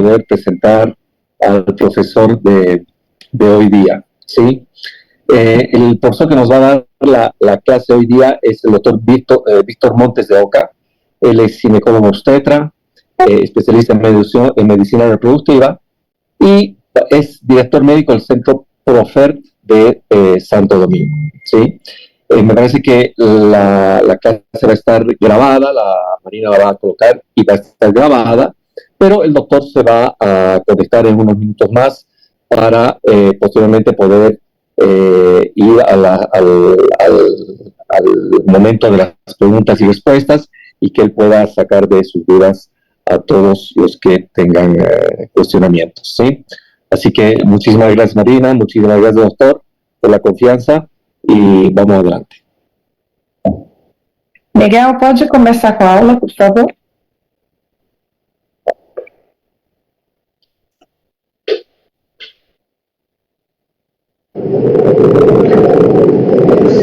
poder presentar al profesor de hoy día, ¿sí? El profesor que nos va a dar la clase hoy día es el doctor Víctor Montes de Oca. Él es ginecólogo obstetra, especialista en medicina reproductiva y es director médico del Centro Profert de Santo Domingo, ¿sí? Me parece que la clase va a estar grabada, la Marina la va a colocar y va a estar grabada, pero el doctor se va a conectar en unos minutos más para posteriormente poder ir al momento de las preguntas y respuestas y que él pueda sacar de sus dudas a todos los que tengan cuestionamientos, ¿sí? Así que muchísimas gracias, Marina, muchísimas gracias, doctor, por la confianza y vamos adelante. Miguel, pode começar com a aula, por favor?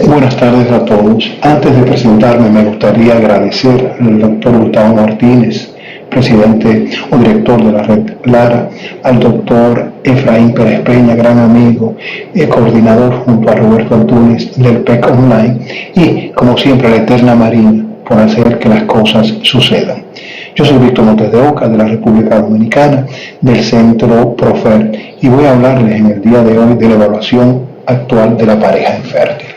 Buenas tardes a todos. Antes de presentarme, me gustaría agradecer al doctor Gustavo Martínez, presidente o director de la red Lara, al doctor Efraín Pérez Peña, gran amigo y coordinador junto a Roberto Antunes del PEC Online y, como siempre, a la eterna Marina por hacer que las cosas sucedan. Yo soy Víctor Montes de Oca, de la República Dominicana, del Centro Profert, y voy a hablarles en el día de hoy de la evaluación actual de la pareja infértil.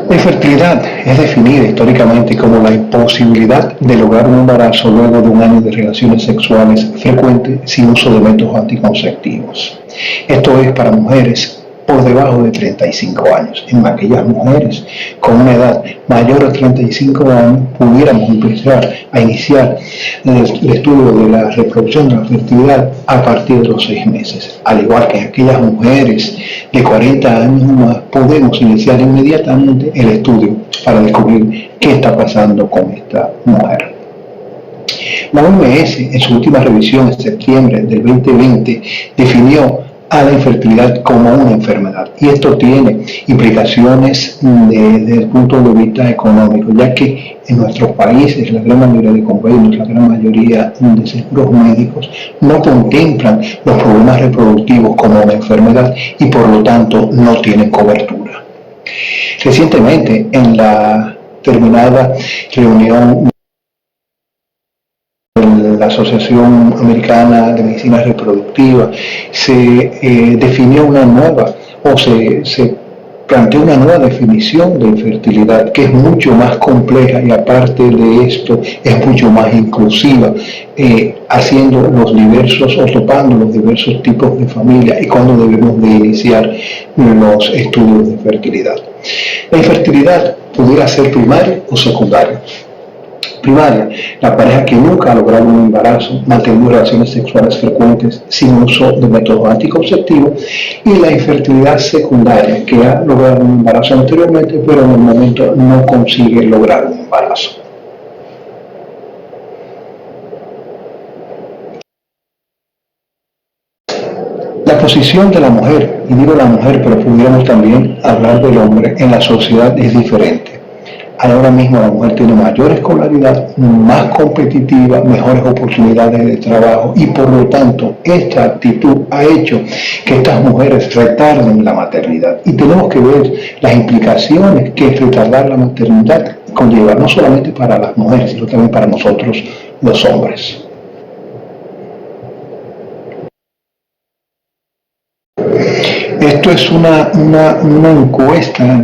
La infertilidad es definida históricamente como la imposibilidad de lograr un embarazo luego de un año de relaciones sexuales frecuentes sin uso de métodos anticonceptivos. Esto es para mujeres por debajo de 35 años. En aquellas mujeres con una edad mayor a 35 años pudiéramos empezar a iniciar el estudio de la reproducción de la fertilidad a partir de los 6 meses. Al igual que en aquellas mujeres de 40 años o más, podemos iniciar inmediatamente el estudio para descubrir qué está pasando con esta mujer. La OMS, en su última revisión en septiembre del 2020, definió a la infertilidad como una enfermedad. Y esto tiene implicaciones desde el punto de vista económico, ya que en nuestros países la gran mayoría de convenios, la gran mayoría de seguros médicos no contemplan los problemas reproductivos como una enfermedad y por lo tanto no tienen cobertura. Recientemente, en la terminada reunión la Asociación Americana de Medicina Reproductiva, se definió una nueva, o se planteó una nueva definición de infertilidad que es mucho más compleja y aparte de esto es mucho más inclusiva, haciendo los diversos o topando los diversos tipos de familia y cuándo debemos de iniciar los estudios de fertilidad. La infertilidad pudiera ser primaria o secundaria. Primaria, la pareja que nunca ha logrado un embarazo, manteniendo relaciones sexuales frecuentes sin uso de métodos anticonceptivos, y la infertilidad secundaria, que ha logrado un embarazo anteriormente, pero en el momento no consigue lograr un embarazo. La posición de la mujer, y digo la mujer, pero pudiéramos también hablar del hombre, en la sociedad es diferente. Ahora mismo la mujer tiene mayor escolaridad, más competitiva, mejores oportunidades de trabajo y por lo tanto esta actitud ha hecho que estas mujeres retarden la maternidad. Y tenemos que ver las implicaciones que retardar la maternidad conlleva, no solamente para las mujeres, sino también para nosotros los hombres. Esto es una encuesta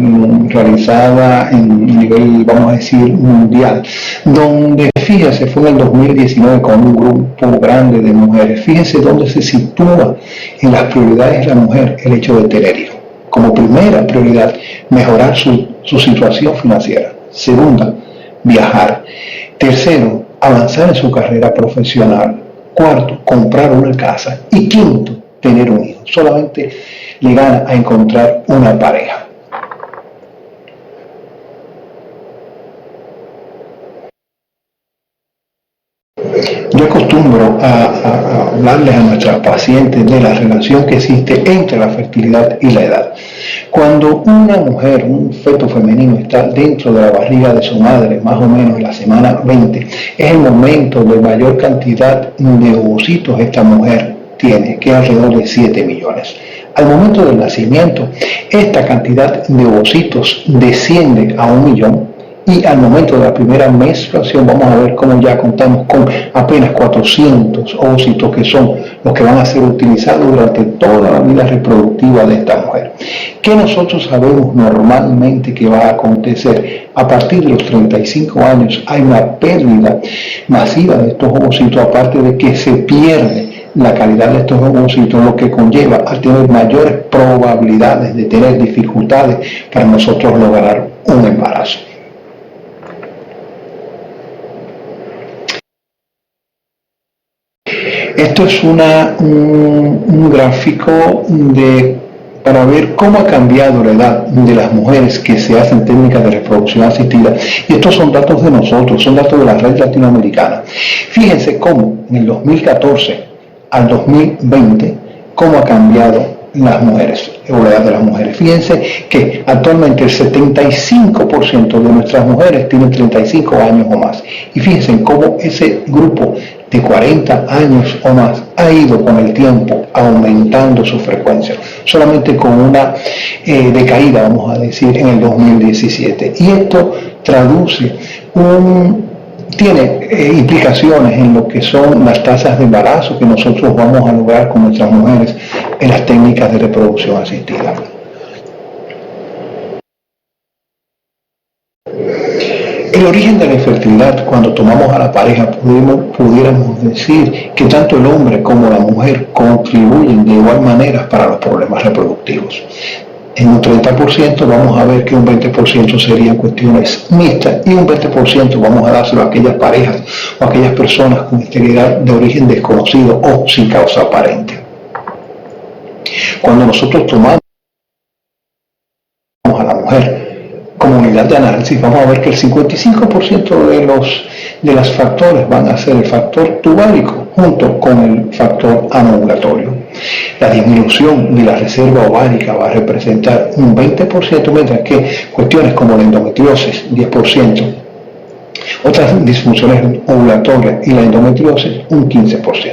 realizada en nivel, vamos a decir, mundial, donde, fíjese, fue en el 2019 con un grupo grande de mujeres. Fíjense dónde se sitúa en las prioridades de la mujer el hecho de tener hijos. Como primera prioridad, mejorar su situación financiera. Segunda, viajar. Tercero, avanzar en su carrera profesional. Cuarto, comprar una casa. Y quinto, tener un hijo. Solamente llegar a encontrar una pareja. Yo acostumbro a hablarles a nuestras pacientes de la relación que existe entre la fertilidad y la edad. Cuando una mujer, un feto femenino, está dentro de la barriga de su madre, más o menos en la semana 20, es el momento de mayor cantidad de ovocitos esta mujer tiene, que es alrededor de 7 millones. Al momento del nacimiento, esta cantidad de ovocitos desciende a 1 millón. Y al momento de la primera menstruación vamos a ver cómo ya contamos con apenas 400 ovocitos, que son los que van a ser utilizados durante toda la vida reproductiva de esta mujer. ¿Qué nosotros sabemos normalmente que va a acontecer? A partir de los 35 años hay una pérdida masiva de estos ovocitos, aparte de que se pierde la calidad de estos ovocitos, lo que conlleva a tener mayores probabilidades de tener dificultades para nosotros lograr un embarazo. Esto es un gráfico para ver cómo ha cambiado la edad de las mujeres que se hacen técnicas de reproducción asistida. Y estos son datos de nosotros, son datos de la red latinoamericana. Fíjense cómo en el 2014 al 2020, cómo ha cambiado las mujeres, o la edad de las mujeres. Fíjense que actualmente el 75% de nuestras mujeres tienen 35 años o más. Y fíjense cómo ese grupo de 40 años o más ha ido con el tiempo aumentando su frecuencia, solamente con una decaída, vamos a decir, en el 2017. Y esto tiene implicaciones en lo que son las tasas de embarazo que nosotros vamos a lograr con nuestras mujeres en las técnicas de reproducción asistida. El origen de la infertilidad, cuando tomamos a la pareja, pudiéramos decir que tanto el hombre como la mujer contribuyen de igual manera para los problemas reproductivos. En un 30% vamos a ver que un 20% serían cuestiones mixtas y un 20% vamos a dárselo a aquellas parejas o a aquellas personas con esterilidad de origen desconocido o sin causa aparente. Cuando nosotros tomamos a la mujer como unidad de análisis, vamos a ver que el 55% de los factores van a ser el factor tubárico junto con el factor anovulatorio. La disminución de la reserva ovárica va a representar un 20%, mientras que cuestiones como la endometriosis, 10%, otras disfunciones ovulatorias y la endometriosis, un 15%.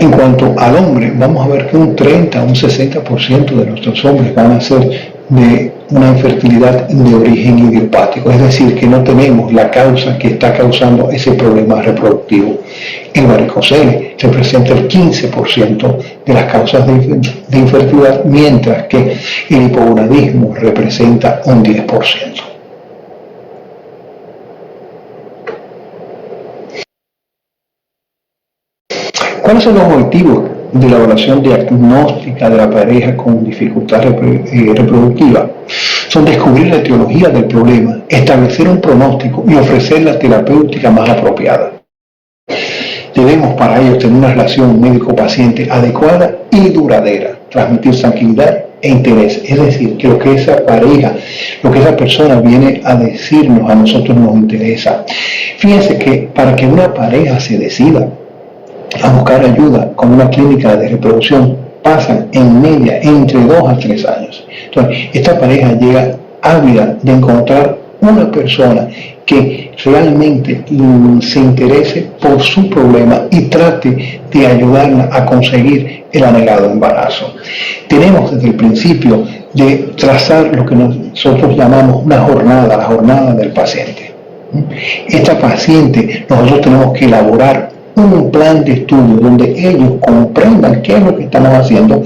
En cuanto al hombre, vamos a ver que un 30 a un 60% de nuestros hombres van a ser de una infertilidad de origen idiopático, es decir, que no tenemos la causa que está causando ese problema reproductivo. El varicocele representa el 15% de las causas de infertilidad, mientras que el hipogonadismo representa un 10%. ¿Cuáles son los objetivos de la evaluación diagnóstica de la pareja con dificultad reproductiva? Son descubrir la etiología del problema, establecer un pronóstico y ofrecer la terapéutica más apropiada. Debemos para ello tener una relación médico-paciente adecuada y duradera, transmitir tranquilidad e interés. Es decir, que lo que esa pareja, lo que esa persona viene a decirnos a nosotros nos interesa. Fíjense que para que una pareja se decida a buscar ayuda con una clínica de reproducción, pasan en media entre 2 a 3 años. Entonces, esta pareja llega ávida de encontrar una persona que realmente se interese por su problema y trate de ayudarla a conseguir el anhelado embarazo. Tenemos desde el principio de trazar lo que nosotros llamamos una jornada, la jornada del paciente. Esta paciente, nosotros tenemos que elaborar un plan de estudio donde ellos comprendan qué es lo que estamos haciendo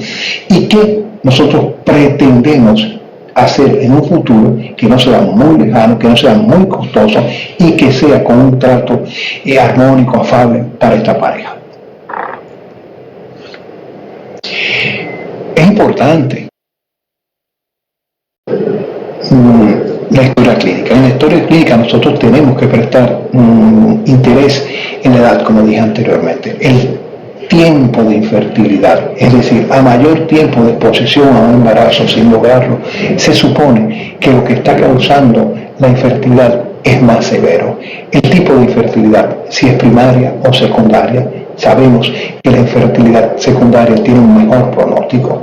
y qué nosotros pretendemos hacer en un futuro que no sea muy lejano, que no sea muy costoso y que sea con un trato armónico, afable para esta pareja. Es importante la historia clínica. En la historia clínica nosotros tenemos que prestar interés en la edad, como dije anteriormente, el tiempo de infertilidad, es decir, a mayor tiempo de exposición a un embarazo sin lograrlo, se supone que lo que está causando la infertilidad es más severo. El tipo de infertilidad, si es primaria o secundaria, sabemos que la infertilidad secundaria tiene un mejor pronóstico.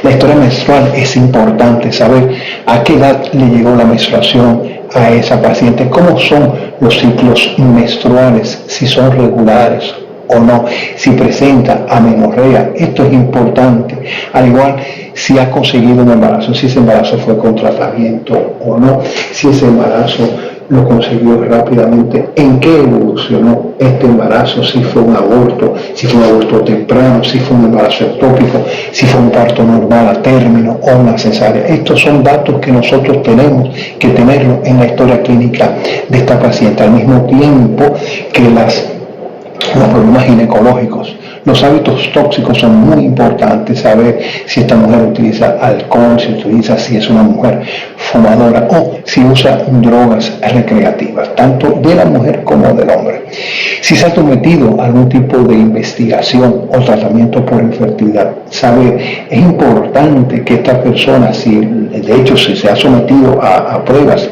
La historia menstrual es importante, saber a qué edad le llegó la menstruación a esa paciente, cómo son los ciclos menstruales, si son regulares o no, si presenta amenorrea. Esto es importante, al igual si ha conseguido un embarazo, si ese embarazo fue con tratamiento o no, si ese embarazo lo consiguió rápidamente, en qué evolucionó este embarazo, si fue un aborto, si fue un aborto temprano, si fue un embarazo ectópico, si fue un parto normal a término o una cesárea. Estos son datos que nosotros tenemos que tenerlo en la historia clínica de esta paciente, al mismo tiempo que los problemas ginecológicos. Los hábitos tóxicos son muy importantes, saber si esta mujer utiliza alcohol, si es una mujer fumadora o si usa drogas recreativas, tanto de la mujer como del hombre. Si se ha sometido a algún tipo de investigación o tratamiento por infertilidad, saber, es importante que esta persona, si se ha sometido a pruebas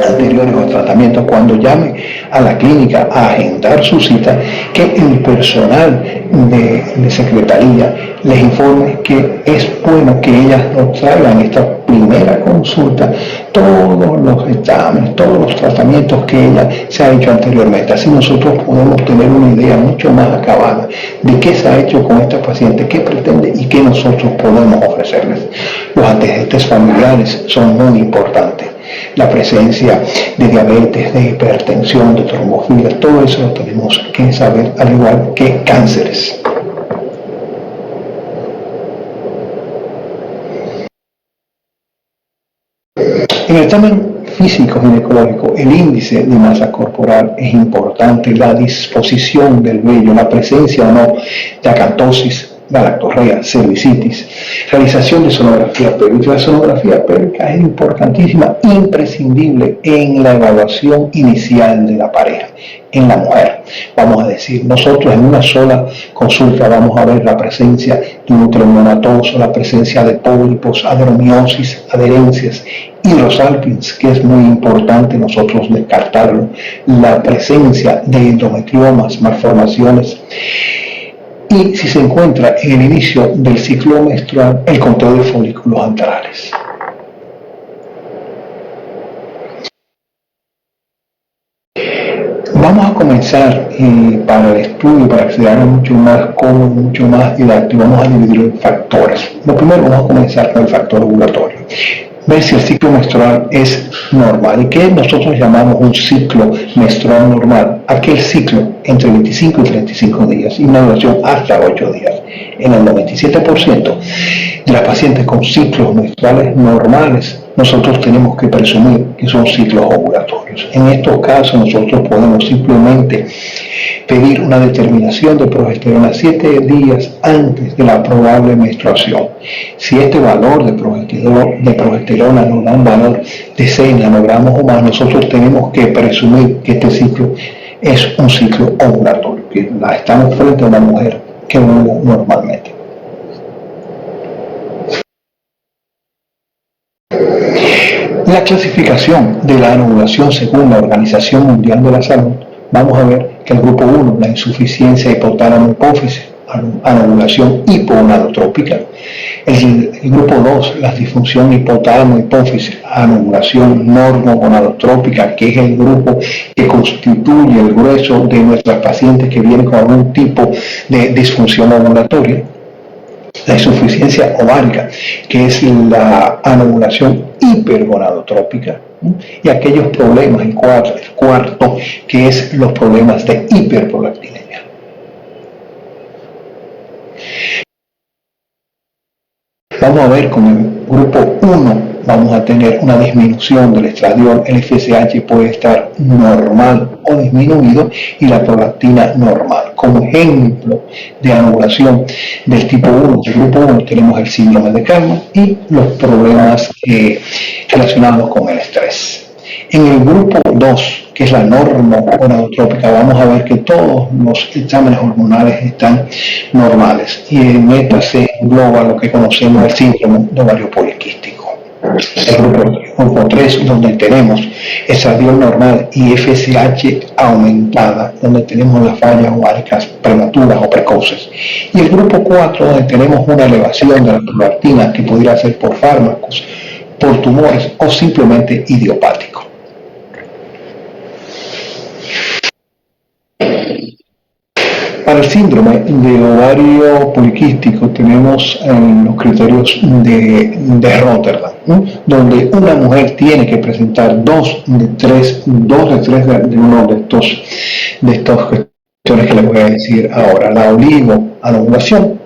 anteriores o tratamientos, cuando llame a la clínica a agendar su cita, que el personal de secretaría les informe que es bueno que ellas nos traigan esta primera consulta todos los exámenes, todos los tratamientos que ella se ha hecho anteriormente. Así nosotros podemos tener una idea mucho más acabada de qué se ha hecho con esta paciente, qué pretende y qué nosotros podemos ofrecerles. Los antecedentes familiares son muy importantes. La presencia de diabetes, de hipertensión, de trombofilia, todo eso lo tenemos que saber, al igual que cánceres. En el examen físico ginecológico, el índice de masa corporal es importante, la disposición del vello, la presencia o no de acantosis, galactorrea, cervicitis, realización de sonografía pélvica. La sonografía pélvica es importantísima, imprescindible en la evaluación inicial de la pareja, en la mujer. Vamos a decir, nosotros en una sola consulta vamos a ver la presencia de un útero neonatoso, la presencia de pólipos, adenomiosis, adherencias, hidrosalpinx, que es muy importante nosotros descartarlo, la presencia de endometriomas, malformaciones. Y si se encuentra en el inicio del ciclo menstrual, el conteo de folículos antrales. Vamos a comenzar para el estudio, para que se haga mucho más cómodo, mucho más didáctico, vamos a dividirlo en factores. Lo primero, vamos a comenzar con el factor ovulatorio. Ver si el ciclo menstrual es normal. ¿Y qué nosotros llamamos un ciclo menstrual normal? Aquel ciclo entre 25 y 35 días y una duración hasta 8 días. En el 97% de las pacientes con ciclos menstruales normales, nosotros tenemos que presumir que son ciclos ovulatorios. En estos casos nosotros podemos simplemente pedir una determinación de progesterona 7 días antes de la probable menstruación. Si este valor de progesterona nos da un valor de 6 nanogramos o más, nosotros tenemos que presumir que este ciclo es un ciclo ovulatorio, que estamos frente a una mujer que ovula normalmente. La clasificación de la anovulación según la Organización Mundial de la Salud, vamos a ver que el grupo 1, la insuficiencia hipotálamo-hipófisis, anovulación hipogonadotrópica. El grupo 2, la disfunción hipotálamo-hipófisis, anovulación normogonadotrópica, que es el grupo que constituye el grueso de nuestras pacientes que vienen con algún tipo de disfunción ovulatoria. La insuficiencia ovárica, que es la anovulación hipergonadotrópica, y aquellos problemas, el cuarto, que es los problemas de hiperprolactinemia. Vamos a ver con el grupo 1, vamos a tener una disminución del estradiol, el FSH puede estar normal o disminuido y la prolactina normal. Como ejemplo de anovulación del tipo 1, del grupo 1, tenemos el síndrome de Kallmann y los problemas relacionados con el estrés. En el grupo 2, que es la normogonadotrópica, vamos a ver que todos los exámenes hormonales están normales y en esta se engloba lo que conocemos el síndrome de ovario poliquístico. El grupo 3, donde tenemos estradiol normal y FSH aumentada, donde tenemos las fallas ováricas prematuras o precoces. Y el grupo 4, donde tenemos una elevación de la prolactina que pudiera ser por fármacos, por tumores o simplemente idiopático. Para el síndrome de ovario poliquístico tenemos los criterios de Rotterdam, ¿no? Donde una mujer tiene que presentar dos de tres de uno de estos cuestiones que les voy a decir ahora: la oligoanovulación,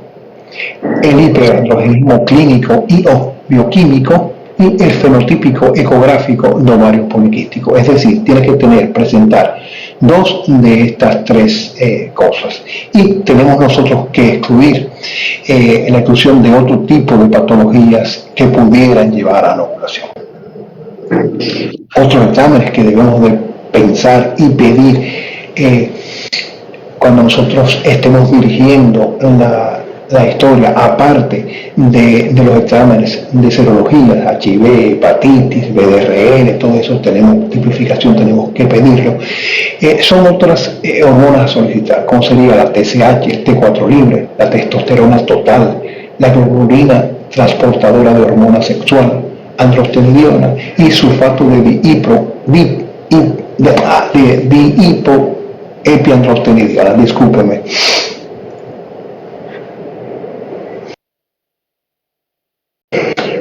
el hiperandrogenismo clínico y o bioquímico y el fenotípico ecográfico de ovario poliquístico. Es decir, tiene que presentar dos de estas tres cosas. Y tenemos nosotros que excluir la inclusión de otro tipo de patologías que pudieran llevar a la ovulación. Otros exámenes que debemos de pensar y pedir cuando nosotros estemos dirigiendo la historia, aparte de los exámenes de serología, HIV, hepatitis, BDRL, todo eso tenemos, tipificación tenemos que pedirlo. Son otras hormonas a solicitar, como sería la TSH, el T4 libre, la testosterona total, la globulina transportadora de hormona sexual, androstenediona y sulfato de dihipoepiandrostenediona, discúlpeme.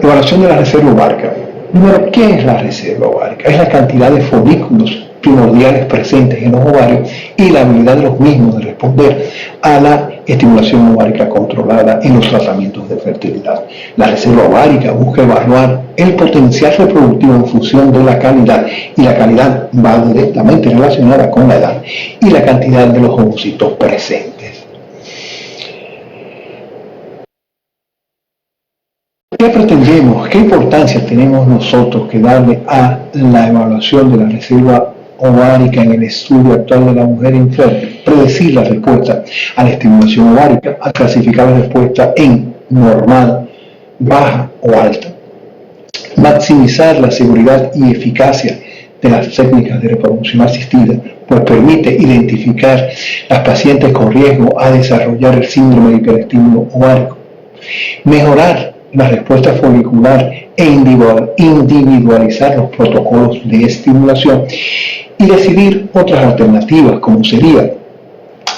Evaluación de la reserva ovárica. Primero, ¿qué es la reserva ovárica? Es la cantidad de folículos primordiales presentes en los ovarios y la habilidad de los mismos de responder a la estimulación ovárica controlada en los tratamientos de fertilidad. La reserva ovárica busca evaluar el potencial reproductivo en función de la calidad, y la calidad va directamente relacionada con la edad y la cantidad de los ovocitos presentes. ¿Qué pretendemos? ¿Qué importancia tenemos nosotros que darle a la evaluación de la reserva ovárica en el estudio actual de la mujer infértil? Predecir la respuesta a la estimulación ovárica, a clasificar la respuesta en normal, baja o alta. Maximizar la seguridad y eficacia de las técnicas de reproducción asistida, pues permite identificar las pacientes con riesgo a desarrollar el síndrome de hiperestímulo ovárico. Mejorar la respuesta folicular e individualizar los protocolos de estimulación y decidir otras alternativas como sería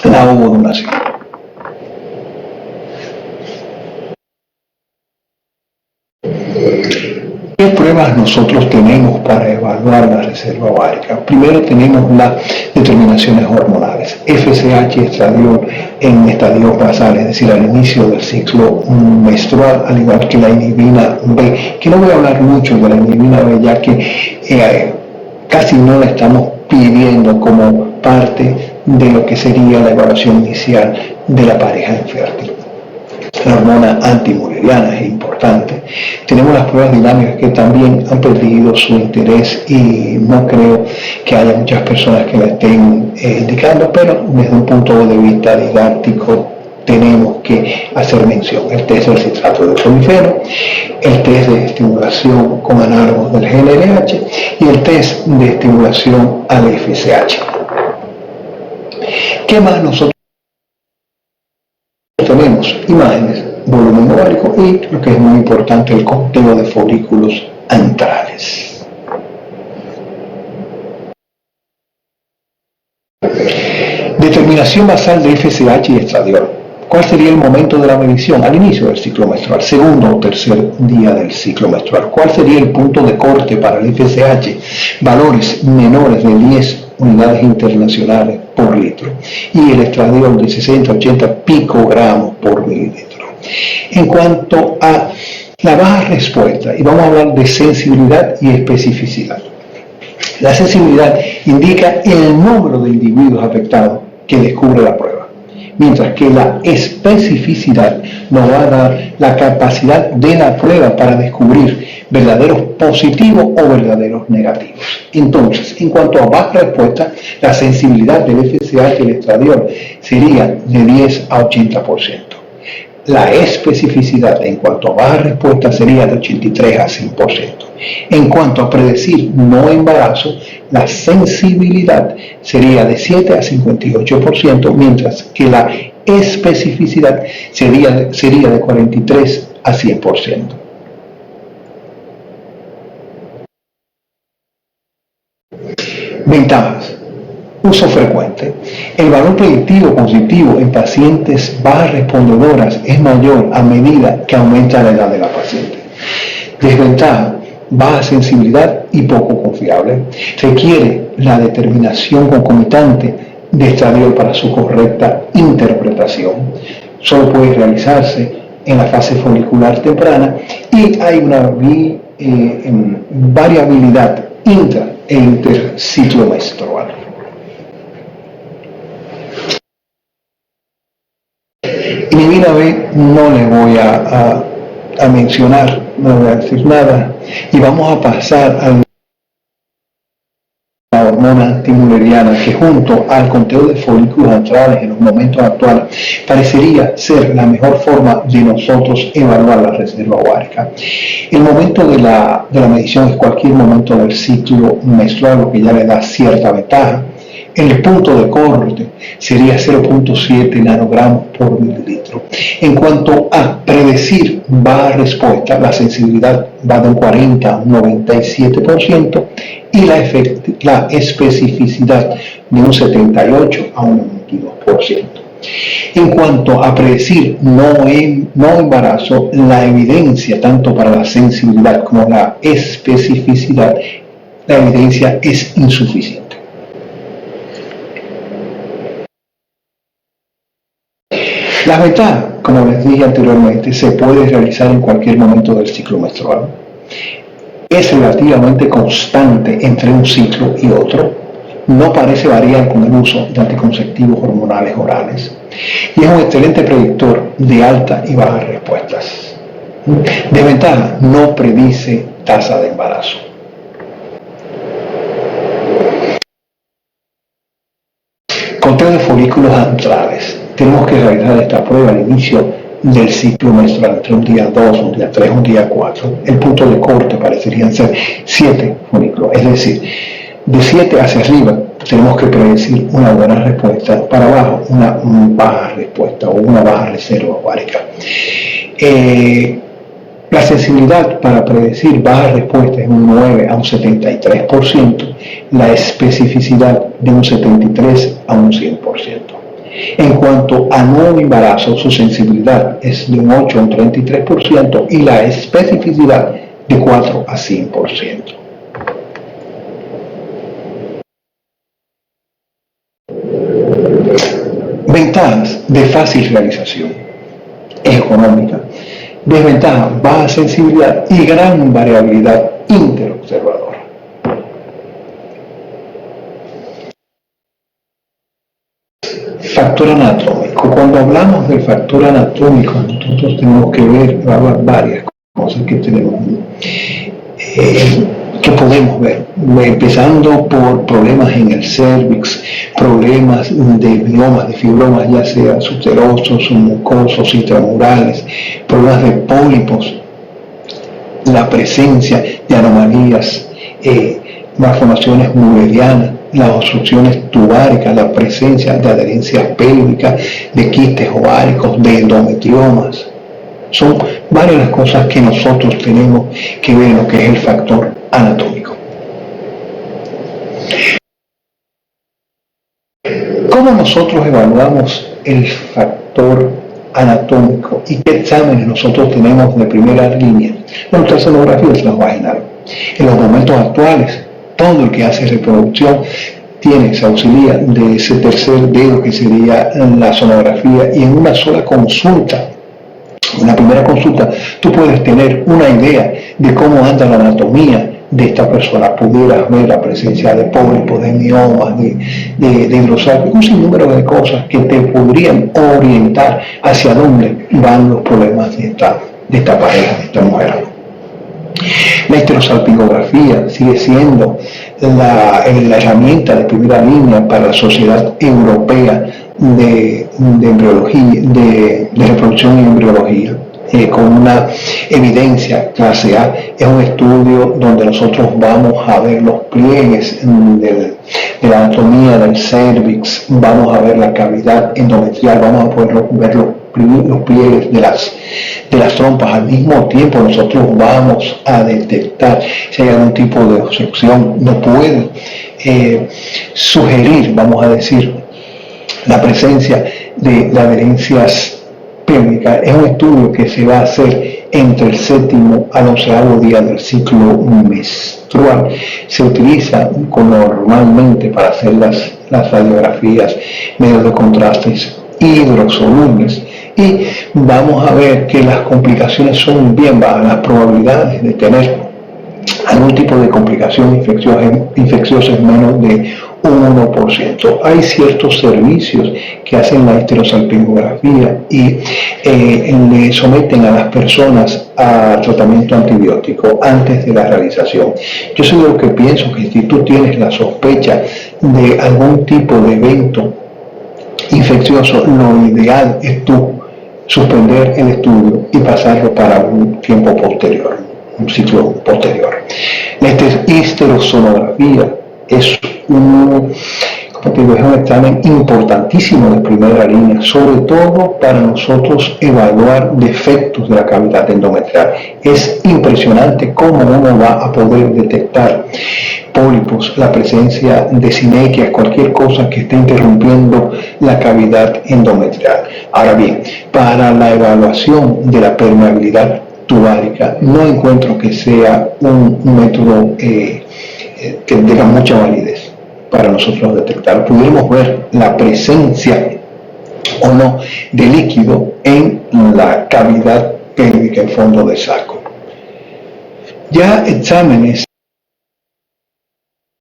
la ovodonación. ¿Qué pruebas nosotros tenemos para evaluar la reserva ovárica? Primero tenemos las determinaciones hormonales, FSH, estradiol en estadios basales, es decir, al inicio del ciclo menstrual, al igual que la inhibina B, que no voy a hablar mucho de la inhibina B, ya que casi no la estamos pidiendo como parte de lo que sería la evaluación inicial de la pareja infértil. La hormona antimuleriana es importante. Tenemos las pruebas dinámicas que también han perdido su interés y no creo que haya muchas personas que la estén indicando, pero desde un punto de vista didáctico tenemos que hacer mención. El test del citrato de clorofeno, el test de estimulación con análogos del GnRH y el test de estimulación al FSH. ¿Qué más nosotros tenemos? Imágenes, volumen ovárico y, lo que es muy importante, el conteo de folículos antrales. Determinación basal de FSH y estradiol. ¿Cuál sería el momento de la medición? Al inicio del ciclo menstrual, segundo o tercer día del ciclo menstrual. ¿Cuál sería el punto de corte para el FSH? Valores menores de 10 unidades internacionales por litro y el estradiol de 60 a 80 picogramos por mililitro. En cuanto a la baja respuesta, y vamos a hablar de sensibilidad y especificidad. La sensibilidad indica el número de individuos afectados que descubre la prueba, mientras que la especificidad nos va a dar la capacidad de la prueba para descubrir verdaderos positivos o verdaderos negativos. Entonces, en cuanto a baja respuesta, la sensibilidad del FSH y el estradiol sería de 10 a 80%. La especificidad en cuanto a baja respuesta sería de 83 a 100%. En cuanto a predecir no embarazo, la sensibilidad sería de 7 a 58%, mientras que la especificidad sería de 43 a 100%. Ventajas. Uso frecuente. El valor predictivo positivo en pacientes bajas respondedoras es mayor a medida que aumenta la edad de la paciente. Desventaja. Baja sensibilidad y poco confiable. Requiere la determinación concomitante de estradiol para su correcta interpretación. Solo puede realizarse en la fase folicular temprana y hay una variabilidad intra e interciclo menstrual. Inhibina B no le voy a mencionar, no voy a decir nada, y vamos a pasar a la hormona antimuleriana, que junto al conteo de folículos antrales en los momentos actuales parecería ser la mejor forma de nosotros evaluar la reserva ovárica. El momento de la medición es cualquier momento del ciclo menstrual, lo que ya le da cierta ventaja. El punto de corte sería 0.7 nanogramos por mililitro. En cuanto a predecir baja respuesta, la sensibilidad va de un 40 a un 97% y la especificidad de un 78 a un 92%. En cuanto a predecir no embarazo, la evidencia tanto para la sensibilidad como la especificidad, la evidencia es insuficiente. Las ventajas, como les dije anteriormente, se puede realizar en cualquier momento del ciclo menstrual. Es relativamente constante entre un ciclo y otro. No parece variar con el uso de anticonceptivos hormonales orales. Y es un excelente predictor de alta y bajas respuestas. Desventaja, no predice tasa de embarazo. Conteo de folículos antrales. Tenemos que realizar esta prueba al inicio del ciclo menstrual, entre un día 2, un día 3, un día 4. El punto de corte parecerían ser 7 folículos, es decir, de 7 hacia arriba tenemos que predecir una buena respuesta, para abajo una baja respuesta o una baja reserva ovárica. La sensibilidad para predecir baja respuesta es un 9 a un 73%, la especificidad de un 73 a un 100%. En cuanto a no embarazo, su sensibilidad es de un 8 a un 33% y la especificidad de 4 a 100%. Ventajas de fácil realización, económica. Desventaja, baja sensibilidad y gran variabilidad interobservadora. Factor anatómico. Cuando hablamos del factor anatómico, nosotros tenemos que ver varias cosas que tenemos, que podemos ver, empezando por problemas en el cérvix, problemas de miomas, de fibromas, ya sea subserosos, mucosos, intramurales, problemas de pólipos, la presencia de anomalías, malformaciones mullerianas, las obstrucciones tubáricas, la presencia de adherencia pélvica, de quistes ováricos, de endometriomas. Son varias las cosas que nosotros tenemos que ver en lo que es el factor anatómico. ¿Cómo nosotros evaluamos el factor anatómico y qué exámenes nosotros tenemos de primera línea? La ultrasonografía transvaginal. En los momentos actuales, todo el que hace reproducción se auxilia de ese tercer dedo que sería la sonografía, y en una sola consulta, en la primera consulta, tú puedes tener una idea de cómo anda la anatomía de esta persona. Pudieras ver la presencia de pólipos, de miomas, de hidrosálpicos, un sinnúmero de cosas que te podrían orientar hacia dónde van los problemas de esta pareja, de esta mujer. La histerosalpingografía sigue siendo la herramienta de primera línea para la Sociedad Europea de embriología, de reproducción y embriología, con una evidencia clase A. Es un estudio donde nosotros vamos a ver los pliegues de la anatomía del cervix, vamos a ver la cavidad endometrial, vamos a poder ver los pliegues de las trompas. Al mismo tiempo nosotros vamos a detectar si hay algún tipo de obstrucción. No puede sugerir, vamos a decir, la presencia de adherencias pélvicas. Es un estudio que se va a hacer entre el 7º al 11º día del ciclo menstrual. Se utiliza normalmente para hacer las radiografías medios de contrastes hidrosolubles, y vamos a ver que las complicaciones son bien bajas. Las probabilidades de tener algún tipo de complicación infecciosa es menos de un 1%. Hay ciertos servicios que hacen la histerosalpingografía y le someten a las personas a tratamiento antibiótico antes de la realización. Yo soy de lo que pienso que si tú tienes la sospecha de algún tipo de evento infeccioso, lo ideal es tú suspender el estudio y pasarlo para un tiempo posterior, un ciclo posterior. La histerosonografía es un examen importantísimo de primera línea, sobre todo para nosotros evaluar defectos de la cavidad endometrial. Es impresionante cómo uno va a poder detectar pólipos, la presencia de sinequias, cualquier cosa que esté interrumpiendo la cavidad endometrial. Ahora bien, para la evaluación de la permeabilidad tubárica, no encuentro que sea un método que tenga mucha validez para nosotros detectar. Pudiéramos ver la presencia o no de líquido en la cavidad pélvica, en fondo de saco. Ya exámenes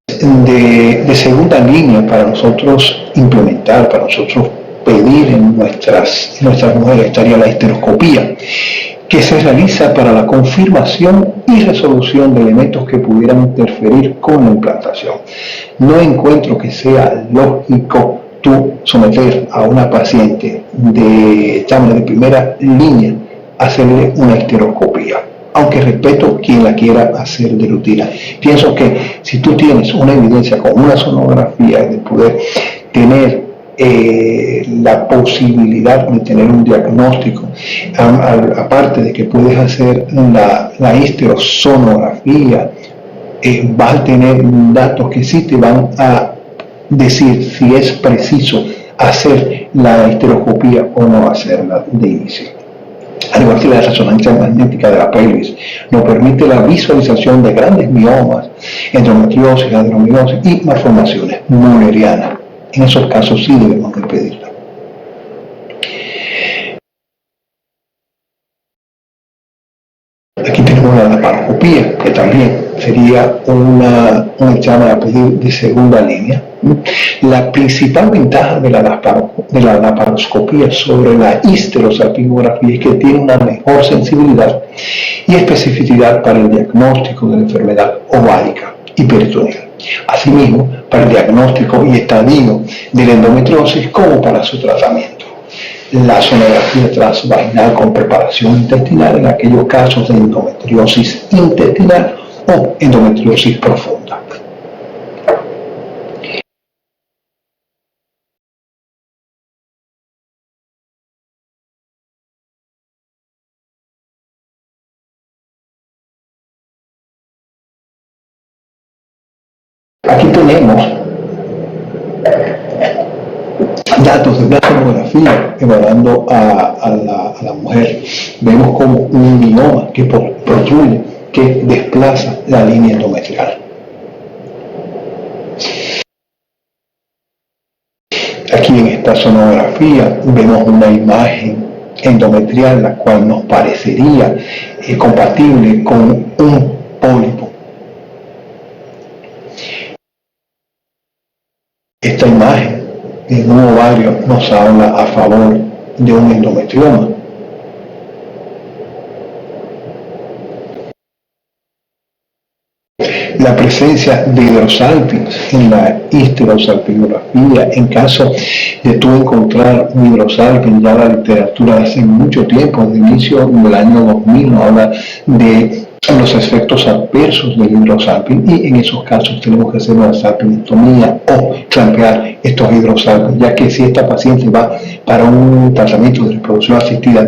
de segunda línea para nosotros implementar, para nosotros pedir en nuestras mujeres, estaría la histeroscopía, que se realiza para la confirmación y resolución de elementos que pudieran interferir con la implantación. No encuentro que sea lógico tú someter a una paciente de examen de primera línea a hacerle una histeroscopía, aunque respeto quien la quiera hacer de rutina. Pienso que si tú tienes una evidencia con una sonografía de poder tener la posibilidad de tener un diagnóstico, aparte de que puedes hacer la histerosonografía, vas a tener datos que sí te van a decir si es preciso hacer la histeroscopía o no hacerla de inicio. Al igual que la resonancia magnética de la pelvis, nos permite la visualización de grandes miomas, endometriosis, adenovirosis y malformaciones mullerianas. En esos casos sí debemos de pedirla. Aquí tenemos la laparoscopía, que también sería un examen a pedir de segunda línea. La principal ventaja de la laparoscopía sobre la histerosalpingografía es que tiene una mejor sensibilidad y especificidad para el diagnóstico de la enfermedad ovárica y peritoneal. Asimismo, para el diagnóstico y estadio de la endometriosis como para su tratamiento. La sonografía transvaginal con preparación intestinal en aquellos casos de endometriosis intestinal o endometriosis profunda. Aquí tenemos datos de la sonografía evaluando a la mujer. Vemos como un mioma que protruye, que desplaza la línea endometrial. Aquí en esta sonografía vemos una imagen endometrial la cual nos parecería compatible con un pólipo. Esta imagen en un ovario nos habla a favor de un endometrioma. La presencia de hidrosalpins en la histerosalpingografía, en caso de tú encontrar un hidrosalpin, ya la literatura hace mucho tiempo, de inicio del año 2000, nos habla de los efectos adversos del hidrosalpin, y en esos casos tenemos que hacer una salpinectomía o clampear estos hidrosalpins, ya que si esta paciente va para un tratamiento de reproducción asistida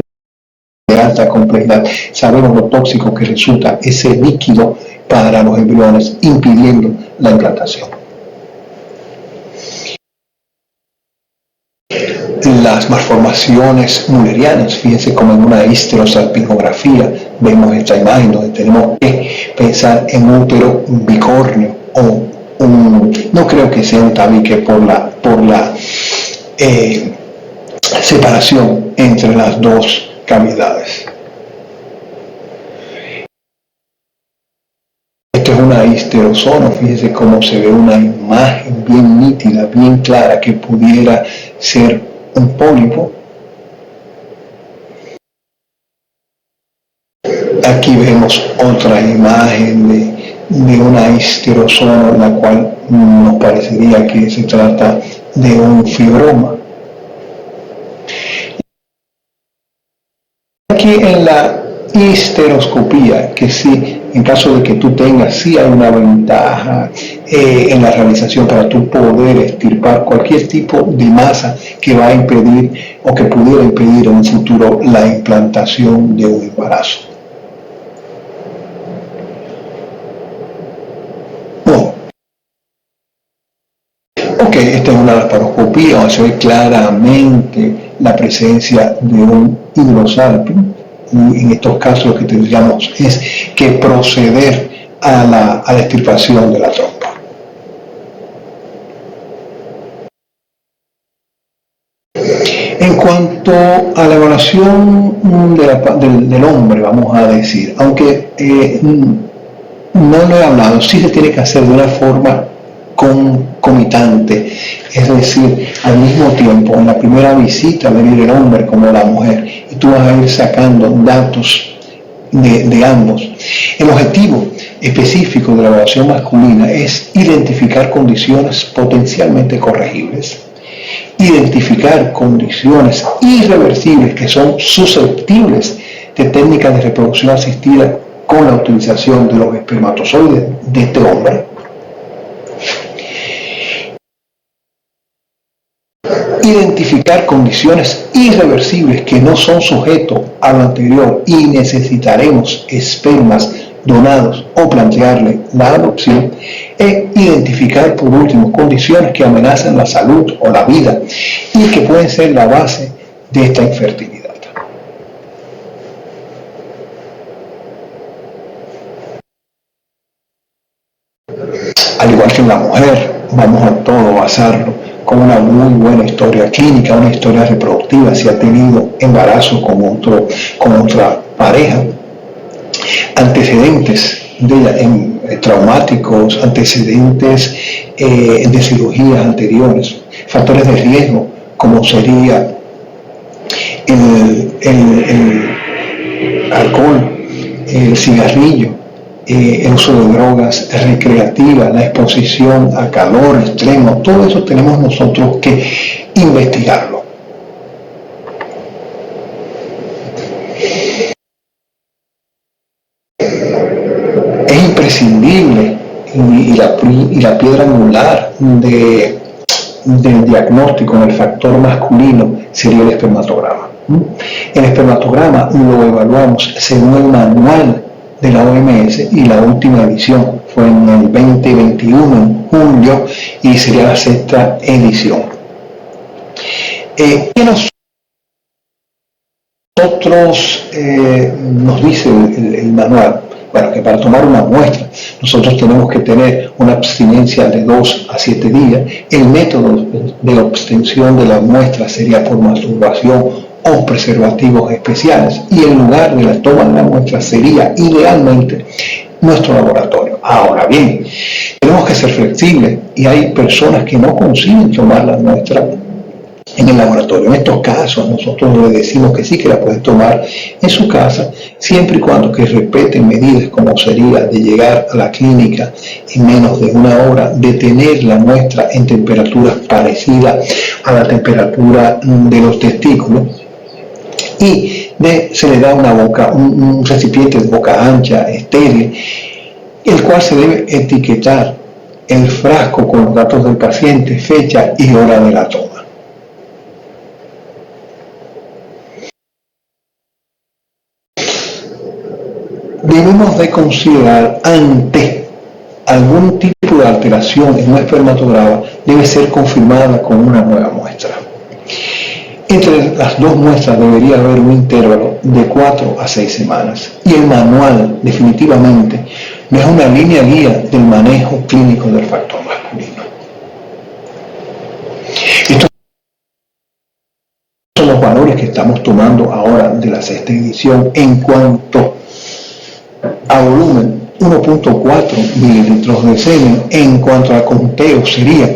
de alta complejidad, sabemos lo tóxico que resulta ese líquido para los embriones, impidiendo la implantación. Las malformaciones mullerianas, fíjense como en una histerosalpingografía vemos esta imagen donde tenemos que pensar en un útero bicórneo o no creo que sea un tabique por la separación entre las dos cavidades. Esto es una histerosoma, fíjense cómo se ve una imagen bien nítida, bien clara, que pudiera ser un pólipo. Aquí vemos otra imagen de una histerosoma, en la cual nos parecería que se trata de un fibroma. Aquí en la histeroscopía, que sí, en caso de que tú tengas, sí hay una ventaja en la realización para tú poder extirpar cualquier tipo de masa que va a impedir o que pudiera impedir en un futuro la implantación de un embarazo. Ok, esta es una laparoscopía donde se ve claramente la presencia de un hidrosalpin, y en estos casos lo que tendríamos es que proceder a la extirpación de la trompa. En cuanto a la evaluación del hombre, vamos a decir, aunque no lo he hablado, sí se tiene que hacer de una forma concomitante, es decir, al mismo tiempo, en la primera visita venir el hombre como la mujer, y tú vas a ir sacando datos de ambos. El objetivo específico de la evaluación masculina es identificar condiciones potencialmente corregibles, identificar condiciones irreversibles que son susceptibles de técnicas de reproducción asistida con la utilización de los espermatozoides de este hombre, identificar condiciones irreversibles que no son sujetos a lo anterior y necesitaremos espermas donados o plantearle la adopción, e identificar por último condiciones que amenazan la salud o la vida y que pueden ser la base de esta infertilidad. Al igual que en la mujer, vamos a todo basarlo con una muy buena historia clínica, una historia reproductiva, si ha tenido embarazo con otra pareja, antecedentes traumáticos, antecedentes de cirugías anteriores, factores de riesgo como sería el alcohol, el cigarrillo, el uso de drogas recreativas, la exposición a calor extremo, todo eso tenemos nosotros que investigarlo. Es imprescindible y la piedra angular del diagnóstico en el factor masculino sería el espermatograma. El espermatograma lo evaluamos según el manual de la OMS y la última edición fue en el 2021, en julio, y sería la 6ª edición. ¿Qué nosotros nos dice el manual? Bueno, que para tomar una muestra nosotros tenemos que tener una abstinencia de 2 a 7 días. El método de obtención de la muestra sería por masturbación o preservativos especiales, y el lugar de la toma de la muestra sería idealmente nuestro laboratorio. Ahora bien, tenemos que ser flexibles y hay personas que no consiguen tomar la muestra en el laboratorio. En estos casos nosotros le decimos que sí, que la pueden tomar en su casa, siempre y cuando que respeten medidas como sería de llegar a la clínica en menos de una hora, de tener la muestra en temperaturas parecidas a la temperatura de los testículos, y se le da un recipiente de boca ancha, estéril, el cual se debe etiquetar el frasco con los datos del paciente, fecha y hora de la toma. Debemos de considerar ante algún tipo de alteración en un espermatograma, debe ser confirmada con una nueva muestra. Entre las dos muestras debería haber un intervalo de 4 a 6 semanas. Y el manual definitivamente no es una línea guía del manejo clínico del factor masculino. Estos son los valores que estamos tomando ahora de la sexta edición en cuanto a volumen, 1.4 mililitros de semen. En cuanto a conteo sería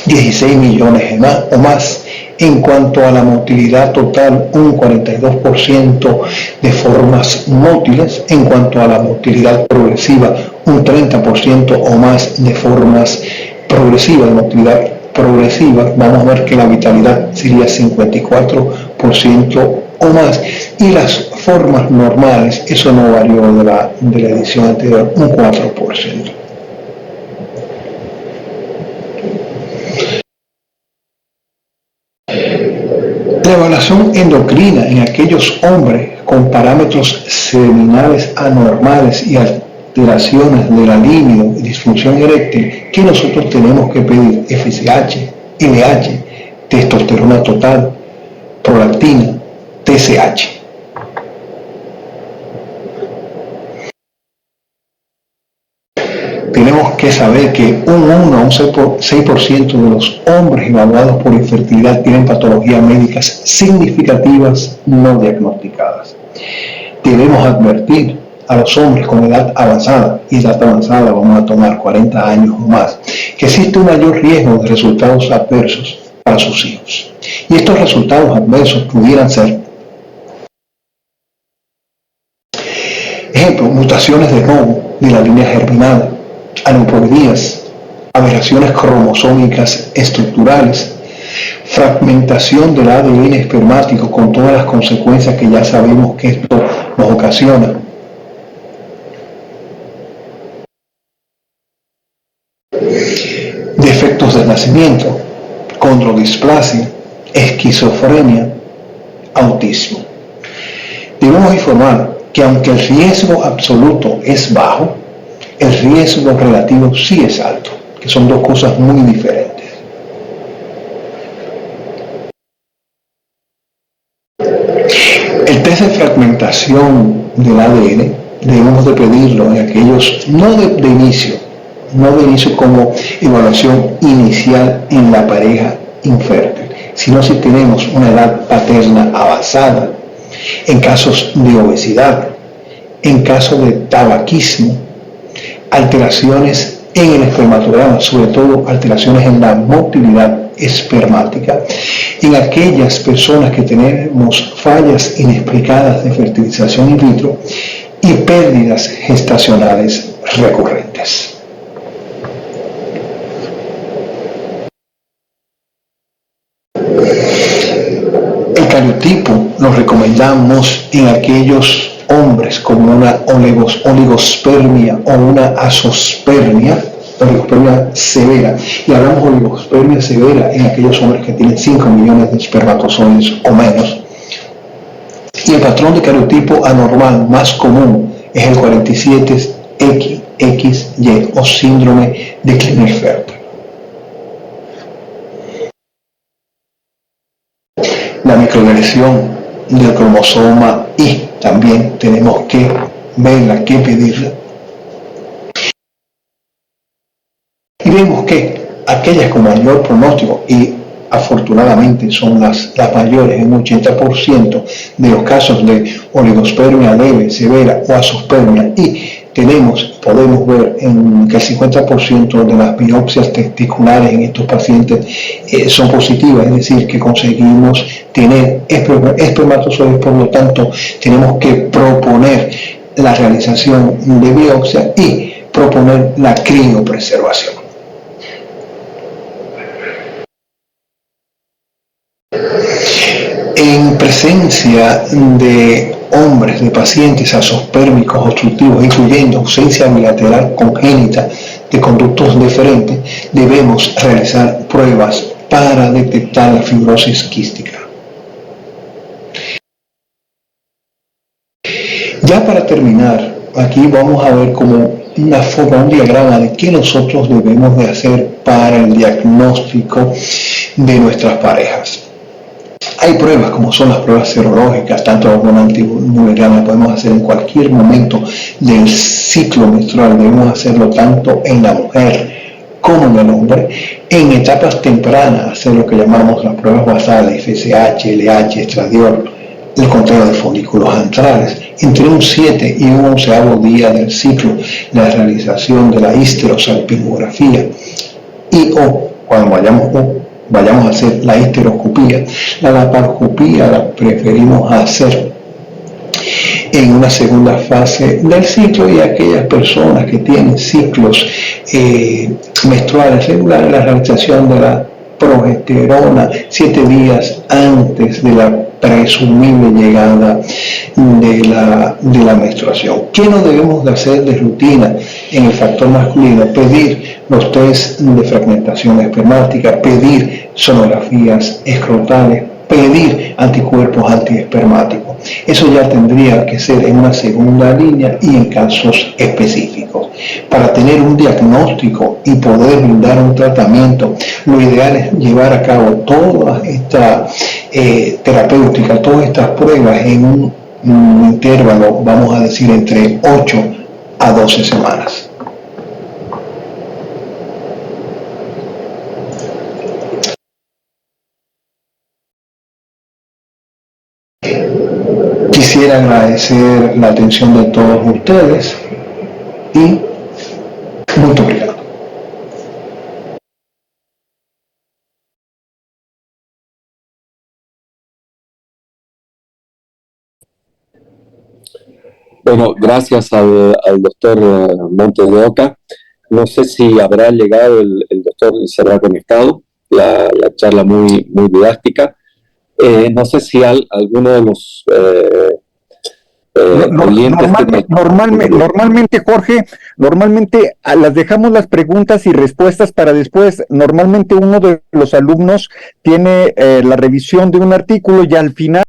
16 millones o más. En cuanto a la motilidad total, un 42% de formas mótiles. En cuanto a la motilidad progresiva, un 30% o más de formas progresivas, de motilidad progresiva. Vamos a ver que la vitalidad sería 54% o más. Y las formas normales, eso no varió de la edición anterior, un 4%. La evaluación endocrina en aquellos hombres con parámetros seminales anormales y alteraciones de la libido y disfunción eréctil, que nosotros tenemos que pedir FSH, LH, testosterona total, prolactina, TSH. Tenemos que saber que un 1 a un 6% de los hombres evaluados por infertilidad tienen patologías médicas significativas no diagnosticadas. Debemos advertir a los hombres con edad avanzada, y edad avanzada vamos a tomar 40 años o más, que existe un mayor riesgo de resultados adversos para sus hijos. Y estos resultados adversos pudieran ser, ejemplo, mutaciones de robo de la línea germinal, aneuploidías, aberraciones cromosómicas estructurales, fragmentación del ADN espermático con todas las consecuencias que ya sabemos que esto nos ocasiona. Defectos del nacimiento, condrodisplasia, esquizofrenia, autismo. Debemos informar que aunque el riesgo absoluto es bajo, el riesgo relativo sí es alto, que son dos cosas muy diferentes. El test de fragmentación del ADN debemos de pedirlo en aquellos, no de inicio como evaluación inicial en la pareja infértil, sino si tenemos una edad paterna avanzada, en casos de obesidad, en caso de tabaquismo, alteraciones en el espermatograma, sobre todo alteraciones en la motilidad espermática, en aquellas personas que tenemos fallas inexplicadas de fertilización in vitro y pérdidas gestacionales recurrentes. El cariotipo lo recomendamos en aquellos hombres con una oligospermia o una azospermia, oligospermia severa. Y hablamos de oligospermia severa en aquellos hombres que tienen 5 millones de espermatozoides o menos. Y el patrón de cariotipo anormal más común es el 47XY o síndrome de Klinefelter. La microdeleción del cromosoma Y también tenemos que verla, que pedirla. Y vemos que aquellas con mayor pronóstico, y afortunadamente son las mayores, en un 80% de los casos de oligospermia leve, severa o azospermia y podemos ver en que el 50% de las biopsias testiculares en estos pacientes son positivas, es decir, que conseguimos tener espermatozoides, por lo tanto tenemos que proponer la realización de biopsia y proponer la criopreservación. En presencia de hombres, de pacientes azospérmicos obstructivos, incluyendo ausencia bilateral congénita de conductos deferentes, debemos realizar pruebas para detectar la fibrosis quística. Ya para terminar, aquí vamos a ver como una forma, un diagrama de qué nosotros debemos de hacer para el diagnóstico de nuestras parejas. Hay pruebas como son las pruebas serológicas, tanto la hormona antimulleriana la podemos hacer en cualquier momento del ciclo menstrual, debemos hacerlo tanto en la mujer como en el hombre, en etapas tempranas, hacer lo que llamamos las pruebas basales, FSH, LH, estradiol, el conteo de folículos antrales, entre un 7 y un 11º día del ciclo, la realización de la histerosalpingografía y cuando vayamos a hacer la histeroscopía. La laparoscopía la preferimos hacer en una segunda fase del ciclo, y aquellas personas que tienen ciclos menstruales regulares, la realización de la progesterona 7 días antes de la presumible llegada de la menstruación. ¿Qué no debemos de hacer de rutina en el factor masculino? Pedir los test de fragmentación espermática, pedir sonografías escrotales, pedir anticuerpos antiespermáticos. Eso ya tendría que ser en una segunda línea y en casos específicos. Para tener un diagnóstico y poder brindar un tratamiento, lo ideal es llevar a cabo toda esta terapéutica, todas estas pruebas en un intervalo, vamos a decir, entre 8 a 12 semanas. Quisiera agradecer la atención de todos ustedes y muy obrigado. Bueno, gracias al doctor Montes de Oca. No sé si habrá llegado el doctor y se habrá conectado, la charla muy didáctica. No sé si alguno de los normalmente, Jorge, las dejamos las preguntas y respuestas para después. Normalmente uno de los alumnos tiene la revisión de un artículo y al final